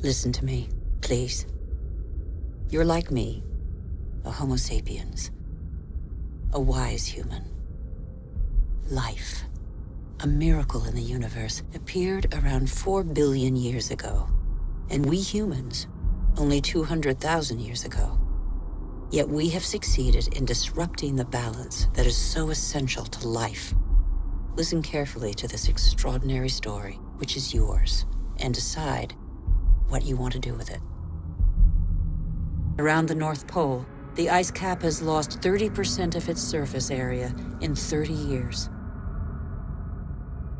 Listen to me, please. You're like me, a Homo sapiens. A wise human. Life, a miracle in the universe, appeared around 4 billion years ago. And we humans, only 200,000 years ago. Yet we have succeeded in disrupting the balance that is so essential to life. Listen carefully to this extraordinary story, which is yours, and decide what you want to do with it. Around the North Pole, the ice cap has lost 30% of its surface area in 30 years.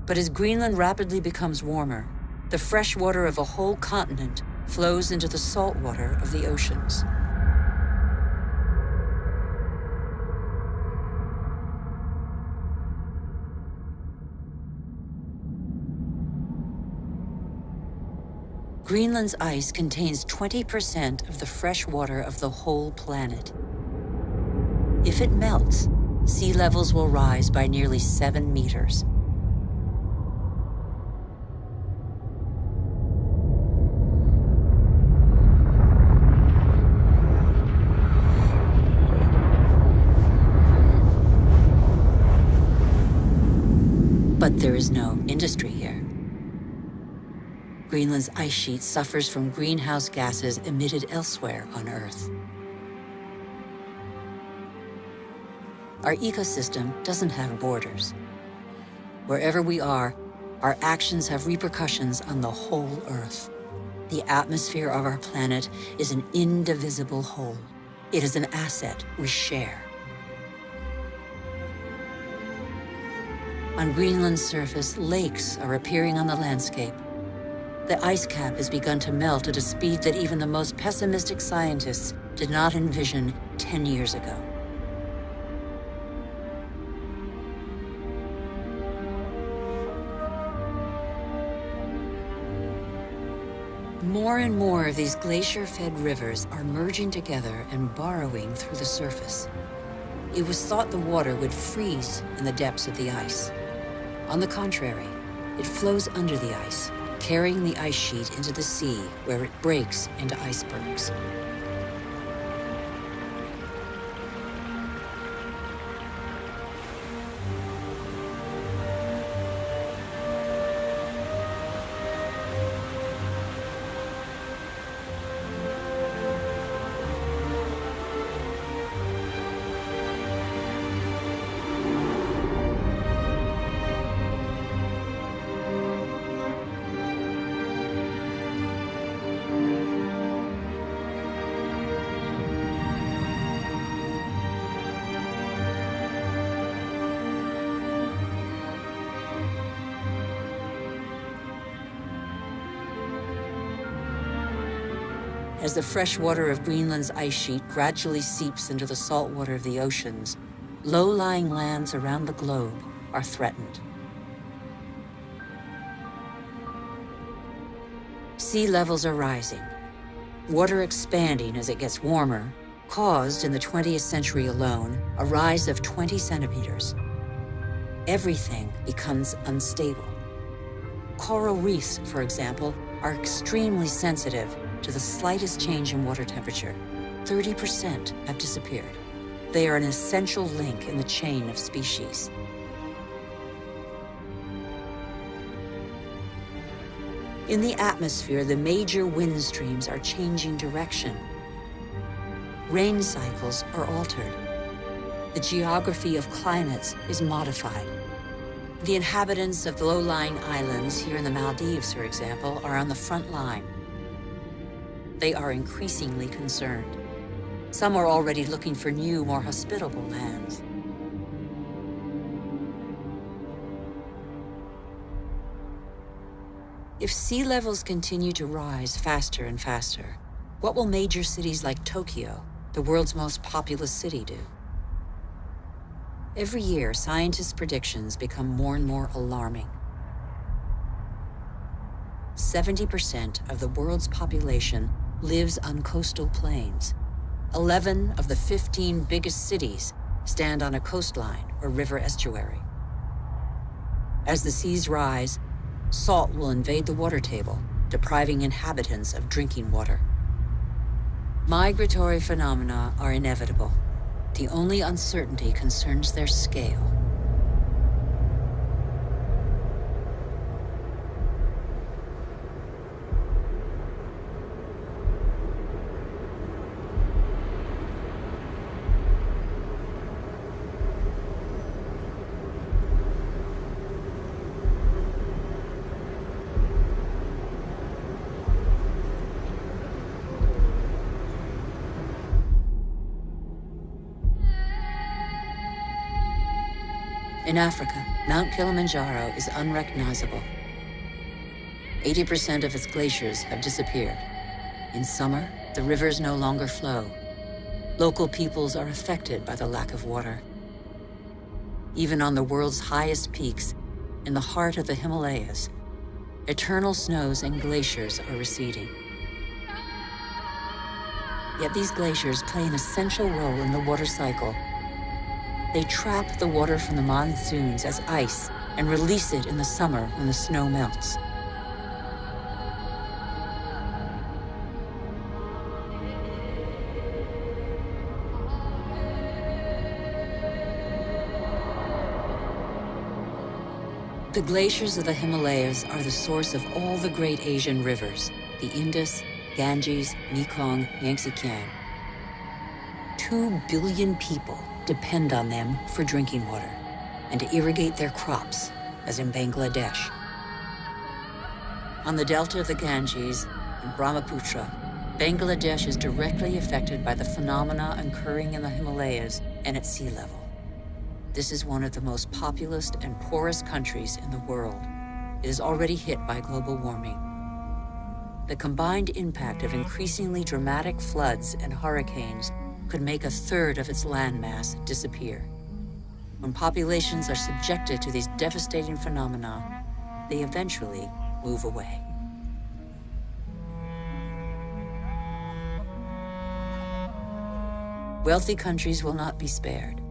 But as Greenland rapidly becomes warmer, the fresh water of a whole continent flows into the salt water of the oceans. Greenland's ice contains 20% of the fresh water of the whole planet. If it melts, sea levels will rise by nearly 7 meters. But there is no industry here. Greenland's ice sheet suffers from greenhouse gases emitted elsewhere on Earth. Our ecosystem doesn't have borders. Wherever we are, our actions have repercussions on the whole Earth. The atmosphere of our planet is an indivisible whole. It is an asset we share. On Greenland's surface, lakes are appearing on the landscape. The ice cap has begun to melt at a speed that even the most pessimistic scientists did not envision 10 years ago. More and more of these glacier-fed rivers are merging together and burrowing through the surface. It was thought the water would freeze in the depths of the ice. On the contrary, it flows under the ice, carrying the ice sheet into the sea, where it breaks into icebergs. As the fresh water of Greenland's ice sheet gradually seeps into the salt water of the oceans, low-lying lands around the globe are threatened. Sea levels are rising, water expanding as it gets warmer, caused in the 20th century alone a rise of 20 centimeters. Everything becomes unstable. Coral reefs, for example, are extremely sensitive to the slightest change in water temperature. 30% have disappeared. They are an essential link in the chain of species. In the atmosphere, the major wind streams are changing direction. Rain cycles are altered. The geography of climates is modified. The inhabitants of the low-lying islands here in the Maldives, for example, are on the front line. They are increasingly concerned. Some are already looking for new, more hospitable lands. If sea levels continue to rise faster and faster, what will major cities like Tokyo, the world's most populous city, do? Every year, scientists' predictions become more and more alarming. 70% of the world's population lives on coastal plains. 11 of the 15 biggest cities stand on a coastline or river estuary. As the seas rise, salt will invade the water table, depriving inhabitants of drinking water. Migratory phenomena are inevitable. The only uncertainty concerns their scale. In Africa, Mount Kilimanjaro is unrecognizable. 80% of its glaciers have disappeared. In summer, the rivers no longer flow. Local peoples are affected by the lack of water. Even on the world's highest peaks, in the heart of the Himalayas, eternal snows and glaciers are receding. Yet these glaciers play an essential role in the water cycle. They trap the water from the monsoons as ice and release it in the summer when the snow melts. The glaciers of the Himalayas are the source of all the great Asian rivers, the Indus, Ganges, Mekong, Yangtze-Kiang. 2 billion people depend on them for drinking water and to irrigate their crops, as in Bangladesh. On the delta of the Ganges and Brahmaputra, Bangladesh is directly affected by the phenomena occurring in the Himalayas and at sea level. This is one of the most populous and poorest countries in the world. It is already hit by global warming. The combined impact of increasingly dramatic floods and hurricanes could make a third of its landmass disappear. When populations are subjected to these devastating phenomena, they eventually move away. Wealthy countries will not be spared.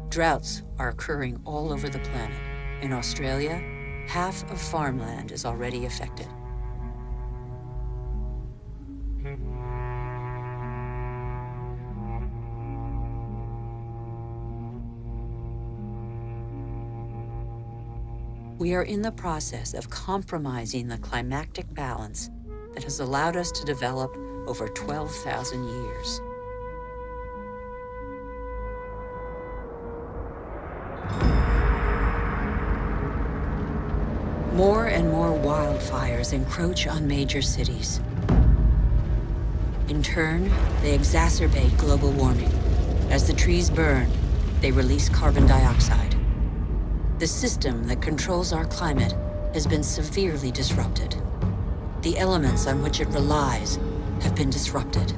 Droughts are occurring all over the planet. In Australia, half of farmland is already affected. We are in the process of compromising the climactic balance that has allowed us to develop over 12,000 years. More and more wildfires encroach on major cities. In turn, they exacerbate global warming. As the trees burn, they release carbon dioxide. The system that controls our climate has been severely disrupted. The elements on which it relies have been disrupted.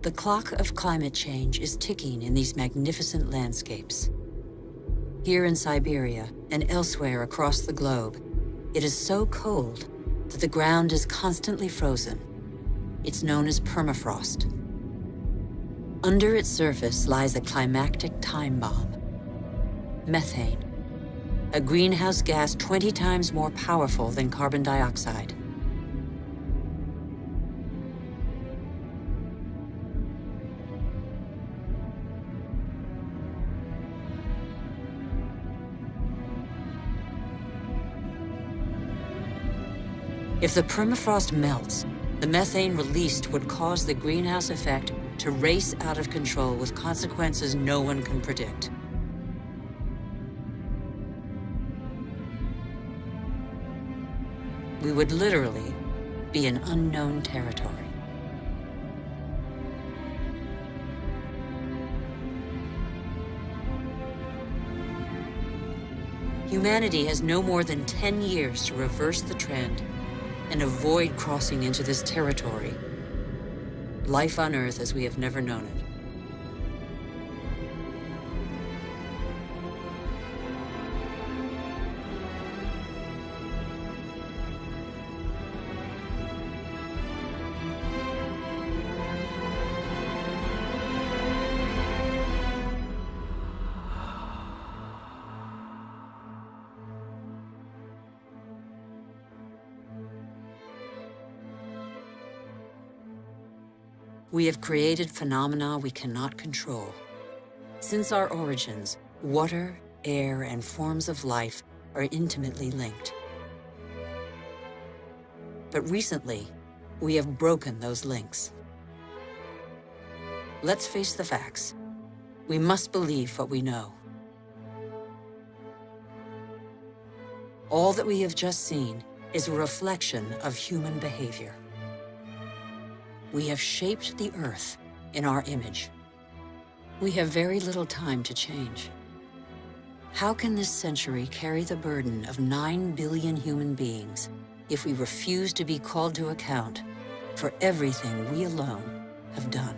The clock of climate change is ticking in these magnificent landscapes. Here in Siberia and elsewhere across the globe, it is so cold that the ground is constantly frozen. It's known as permafrost. Under its surface lies a climactic time bomb: methane, a greenhouse gas 20 times more powerful than carbon dioxide. If the permafrost melts, the methane released would cause the greenhouse effect to race out of control with consequences no one can predict. We would literally be in unknown territory. Humanity has no more than 10 years to reverse the trend and avoid crossing into this territory. Life on Earth as we have never known it. We have created phenomena we cannot control. Since our origins, water, air, and forms of life are intimately linked. But recently, we have broken those links. Let's face the facts. We must believe what we know. All that we have just seen is a reflection of human behavior. We have shaped the Earth in our image. We have very little time to change. How can this century carry the burden of 9 billion human beings if we refuse to be called to account for everything we alone have done?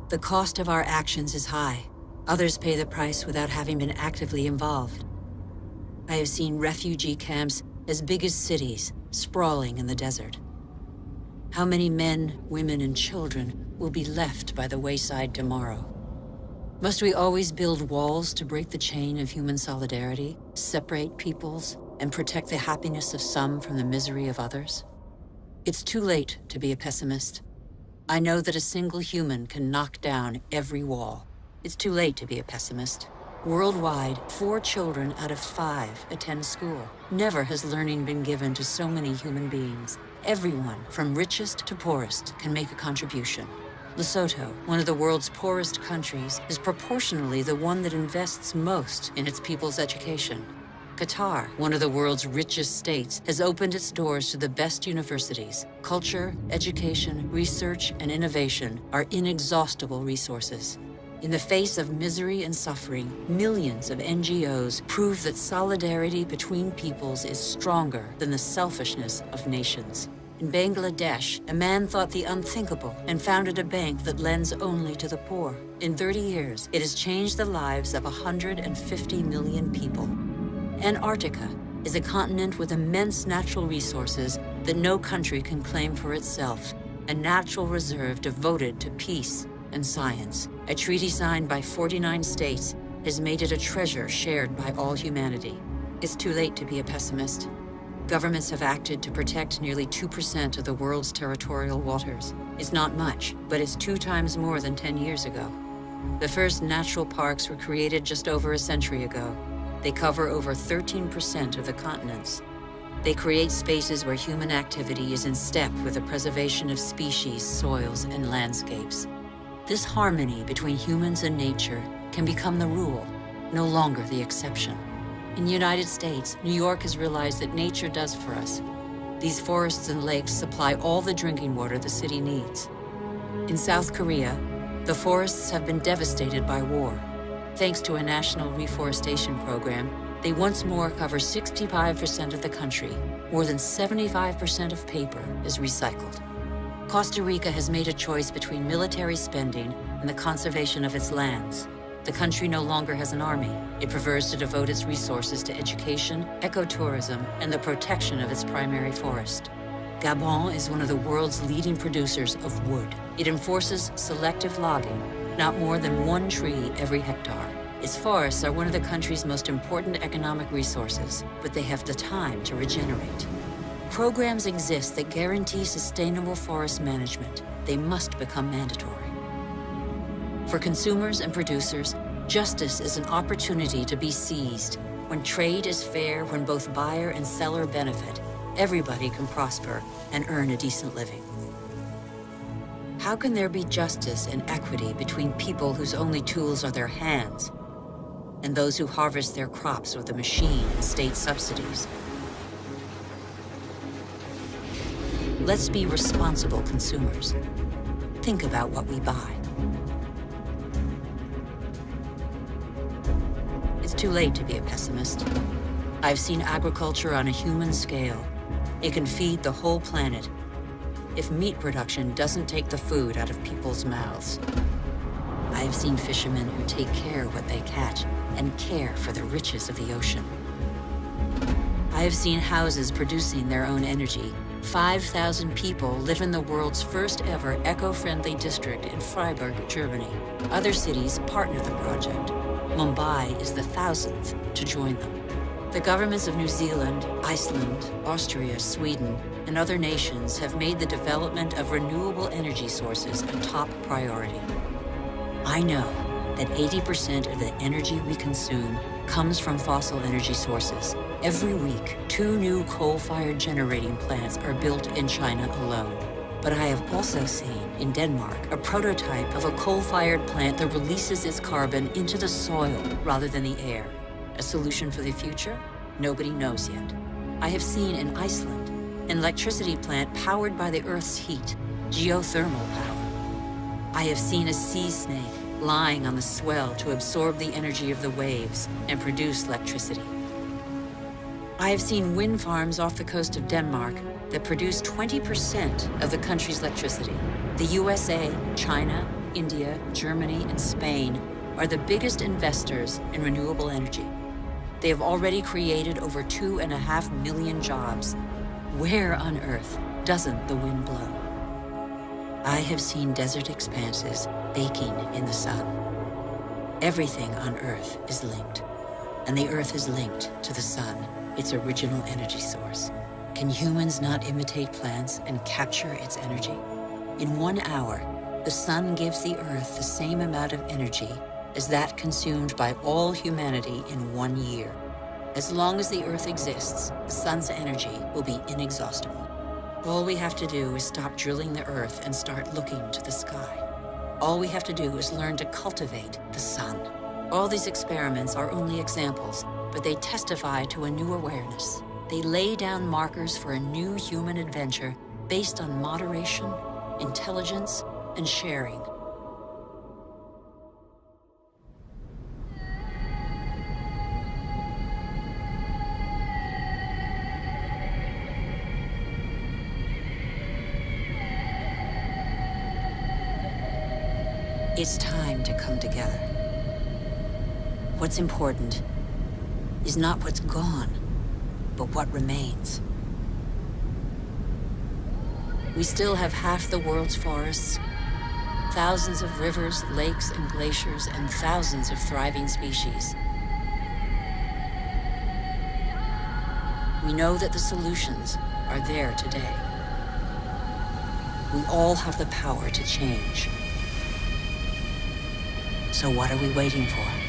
The cost of our actions is high. Others pay the price without having been actively involved. I have seen refugee camps as big as cities, sprawling in the desert. How many men, women, and children will be left by the wayside tomorrow? Must we always build walls to break the chain of human solidarity, separate peoples, and protect the happiness of some from the misery of others? It's too late to be a pessimist. I know that a single human can knock down every wall. It's too late to be a pessimist. Worldwide, 4 children out of 5 attend school. Never has learning been given to so many human beings. Everyone, from richest to poorest, can make a contribution. Lesotho, one of the world's poorest countries, is proportionally the one that invests most in its people's education. Qatar, one of the world's richest states, has opened its doors to the best universities. Culture, education, research, and innovation are inexhaustible resources. In the face of misery and suffering, millions of NGOs prove that solidarity between peoples is stronger than the selfishness of nations. In Bangladesh, a man thought the unthinkable and founded a bank that lends only to the poor. In 30 years, it has changed the lives of 150 million people. Antarctica is a continent with immense natural resources that no country can claim for itself, a natural reserve devoted to peace and science. A treaty signed by 49 states has made it a treasure shared by all humanity. It's too late to be a pessimist. Governments have acted to protect nearly 2% of the world's territorial waters. It's not much, but it's 2 times more than 10 years ago. The first natural parks were created just over a century ago. They cover over 13% of the continents. They create spaces where human activity is in step with the preservation of species, soils, and landscapes. This harmony between humans and nature can become the rule, no longer the exception. In the United States, New York has realized that nature does for us. These forests and lakes supply all the drinking water the city needs. In South Korea, the forests have been devastated by war. Thanks to a national reforestation program, they once more cover 65% of the country. More than 75% of paper is recycled. Costa Rica has made a choice between military spending and the conservation of its lands. The country no longer has an army. It prefers to devote its resources to education, ecotourism, and the protection of its primary forest. Gabon is one of the world's leading producers of wood. It enforces selective logging, not more than 1 tree every hectare. Its forests are one of the country's most important economic resources, but they have the time to regenerate. Programs exist that guarantee sustainable forest management. They must become mandatory. For consumers and producers, justice is an opportunity to be seized. When trade is fair, when both buyer and seller benefit, everybody can prosper and earn a decent living. How can there be justice and equity between people whose only tools are their hands and those who harvest their crops with a machine and state subsidies? Let's be responsible consumers. Think about what we buy. It's too late to be a pessimist. I've seen agriculture on a human scale. It can feed the whole planet if meat production doesn't take the food out of people's mouths. I have seen fishermen who take care of what they catch and care for the riches of the ocean. I have seen houses producing their own energy. 5,000 people live in the world's first ever eco-friendly district in Freiburg, Germany. Other cities partner the project. Mumbai is the 1,000th to join them. The governments of New Zealand, Iceland, Austria, Sweden, and other nations have made the development of renewable energy sources a top priority. I know that 80% of the energy we consume comes from fossil energy sources. Every week, 2 new coal-fired generating plants are built in China alone. But I have also seen, in Denmark, a prototype of a coal-fired plant that releases its carbon into the soil rather than the air. A solution for the future? Nobody knows yet. I have seen in Iceland an electricity plant powered by the Earth's heat, geothermal power. I have seen a sea snake lying on the swell to absorb the energy of the waves and produce electricity. I have seen wind farms off the coast of Denmark that produce 20% of the country's electricity. The USA, China, India, Germany, and Spain are the biggest investors in renewable energy. They have already created over 2.5 million jobs. Where on earth doesn't the wind blow? I have seen desert expanses baking in the sun. Everything on Earth is linked, and the Earth is linked to the sun, its original energy source. Can humans not imitate plants and capture its energy? In 1 hour, the sun gives the Earth the same amount of energy as that consumed by all humanity in 1 year. As long as the Earth exists, the sun's energy will be inexhaustible. All we have to do is stop drilling the Earth and start looking to the sky. All we have to do is learn to cultivate the sun. All these experiments are only examples, but they testify to a new awareness. They lay down markers for a new human adventure based on moderation, intelligence, and sharing. It's time to come together. What's important is not what's gone, but what remains. We still have half the world's forests, thousands of rivers, lakes, and glaciers, and thousands of thriving species. We know that the solutions are there today. We all have the power to change. So what are we waiting for?